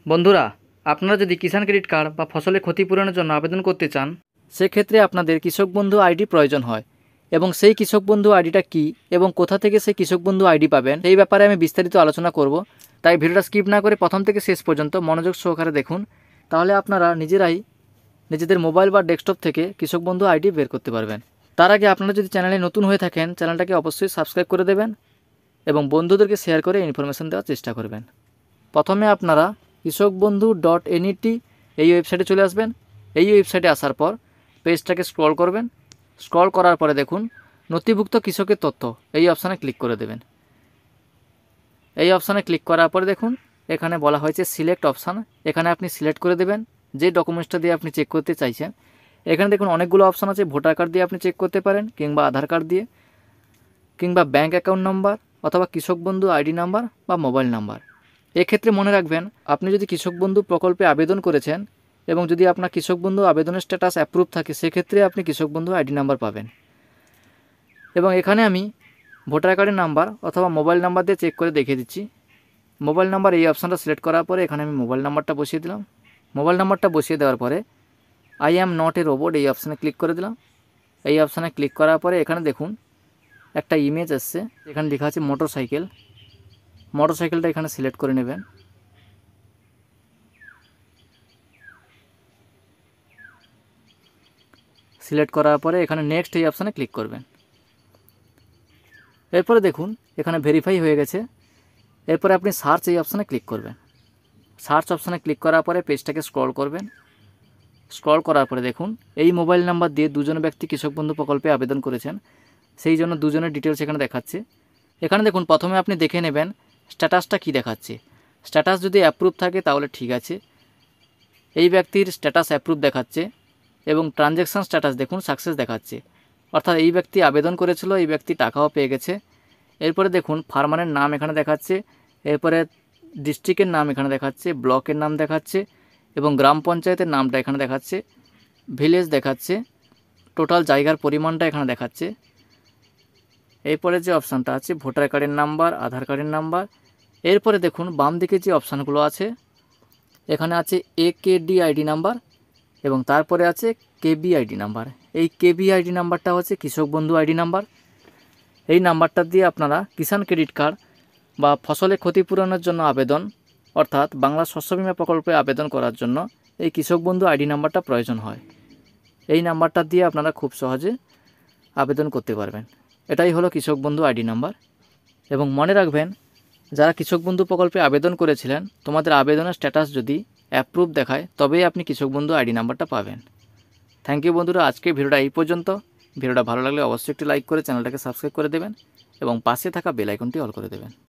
বন্ধুরা, আপনারা যদি কিষাণ ক্রেডিট কার্ড বা ফসলের ক্ষতিপূরণের জন্য আবেদন করতে চান, সেক্ষেত্রে আপনাদের কৃষক বন্ধু আইডি প্রয়োজন হয়। এবং সেই কৃষক বন্ধু আইডিটা কী এবং কোথা থেকে সেই কৃষক বন্ধু আইডি পাবেন এই ব্যাপারে আমি বিস্তারিত আলোচনা করব। তাই ভিডিওটা স্কিপ না করে প্রথম থেকে শেষ পর্যন্ত মনোযোগ সহকারে দেখুন। তাহলে আপনারা নিজেরাই নিজেদের মোবাইল বা ডেস্কটপ থেকে কৃষক বন্ধু আইডি বের করতে পারবেন। তার আগে আপনারা যদি চ্যানেলে নতুন হয়ে থাকেন, চ্যানেলটাকে অবশ্যই সাবস্ক্রাইব করে দেবেন এবং বন্ধুদেরকে শেয়ার করে ইনফরমেশন দেওয়ার চেষ্টা করবেন। প্রথমে আপনারা kishokbandhu.net এই ওয়েবসাইটে চলে আসবেন। এই ওয়েবসাইটে আসার পর পেজটাকে স্ক্রল করবেন। স্ক্রল করার পরে দেখুন নথিভুক্ত কৃষকের তথ্য, এই অপশানে ক্লিক করে দেবেন। এই অপশানে ক্লিক করার পরে দেখুন এখানে বলা হয়েছে সিলেক্ট অপশান। এখানে আপনি সিলেক্ট করে দেবেন যে ডকুমেন্টসটা দিয়ে আপনি চেক করতে চাইছেন। এখানে দেখুন অনেকগুলো অপশান আছে। ভোটার কার্ড দিয়ে আপনি চেক করতে পারেন, কিংবা আধার কার্ড দিয়ে, কিংবা ব্যাঙ্ক অ্যাকাউন্ট নাম্বার, অথবা কৃষক বন্ধু আইডি নাম্বার বা মোবাইল নাম্বার। এক্ষেত্রে মনে রাখবেন, আপনি যদি কৃষক বন্ধু প্রকল্পে আবেদন করেছেন এবং যদি আপনার কৃষক বন্ধু আবেদনের স্ট্যাটাস অ্যাপ্রুভ থাকে, সেক্ষেত্রে আপনি কৃষক বন্ধু আইডি নাম্বার পাবেন। এবং এখানে আমি ভোটার কার্ডের নাম্বার অথবা মোবাইল নাম্বার দিয়ে চেক করে দেখিয়ে দিচ্ছি। মোবাইল নাম্বার এই অপশানটা সিলেক্ট করার পরে এখানে আমি মোবাইল নাম্বারটা বসিয়ে দিলাম। মোবাইল নাম্বারটা বসিয়ে দেওয়ার পরে I am not a robot এই অপশানে ক্লিক করে দিলাম। এই অপশানে ক্লিক করার পরে এখানে দেখুন একটা ইমেজ আসছে। এখানে লেখা আছে মোটরসাইকেল। মোটরসাইকেলটা এখানে সিলেক্ট করে নেবেন। সিলেক্ট করার পরে এখানে নেক্সট এই অপশানে ক্লিক করবেন। এরপরে দেখুন এখানে ভেরিফাই হয়ে গেছে। এরপরে আপনি সার্চ এই অপশানে ক্লিক করবেন। সার্চ অপশানে ক্লিক করার পরে পেজটাকে স্ক্রল করবেন। স্ক্রল করার পরে দেখুন এই মোবাইল নাম্বার দিয়ে দুজন ব্যক্তি কৃষক বন্ধু প্রকল্পে আবেদন করেছেন, সেই জন্য দুজনের ডিটেলস এখানে দেখাচ্ছে। এখানে দেখুন প্রথমে আপনি দেখে নেবেন স্ট্যাটাসটা কী দেখাচ্ছে। স্ট্যাটাস যদি অ্যাপ্রুভ থাকে তাহলে ঠিক আছে। এই ব্যক্তির স্ট্যাটাস অ্যাপ্রুভ দেখাচ্ছে এবং ট্রানজ্যাকশান স্ট্যাটাস দেখুন সাকসেস দেখাচ্ছে, অর্থাৎ এই ব্যক্তি আবেদন করেছিল, এই ব্যক্তি টাকাও পেয়ে গেছে। এরপরে দেখুন ফার্মারের নাম এখানে দেখাচ্ছে, এরপরে ডিস্ট্রিক্টের নাম এখানে দেখাচ্ছে, ব্লকের নাম দেখাচ্ছে এবং গ্রাম পঞ্চায়েতের নামটা এখানে দেখাচ্ছে, ভিলেজ দেখাচ্ছে, টোটাল জায়গার পরিমাণটা এখানে দেখাচ্ছে। এরপরে যে অপশানটা আছে ভোটার কার্ডের নাম্বার, আধার কার্ডের নাম্বার। এরপরে দেখুন বাম দিকে যে অপশানগুলো আছে এখানে আছে AKD আইডি নাম্বার এবং তারপরে আছে KB আইডি নাম্বার। এই KB আইডি নাম্বারটা হচ্ছে কৃষক বন্ধু আইডি নাম্বার। এই নাম্বারটা দিয়ে আপনারা কিষাণ ক্রেডিট কার্ড বা ফসলের ক্ষতিপূরণের জন্য আবেদন, অর্থাৎ বাংলা শস্য বিমা প্রকল্পে আবেদন করার জন্য এই কৃষক বন্ধু আইডি নাম্বারটা প্রয়োজন হয়। এই নাম্বারটা দিয়ে আপনারা খুব সহজে আবেদন করতে পারবেন। এটাই হলো কৃষক বন্ধু আইডি নাম্বার। এবং মনে রাখবেন, যারা কৃষক বন্ধু প্রকল্পে আবেদন করেছিলেন, তোমাদের আবেদনের স্ট্যাটাস যদি অ্যাপ্রুভ দেখায় তবেই আপনি কৃষক বন্ধু আইডি নাম্বারটা পাবেন। থ্যাংক ইউ বন্ধুরা, আজকে ভিডিওটা এই পর্যন্ত। ভিডিওটা ভালো লাগলে অবশ্যই একটি লাইক করে চ্যানেলটাকে সাবস্ক্রাইব করে দেবেন এবং পাশে থাকা বেল আইকনটি অল করে দেবেন।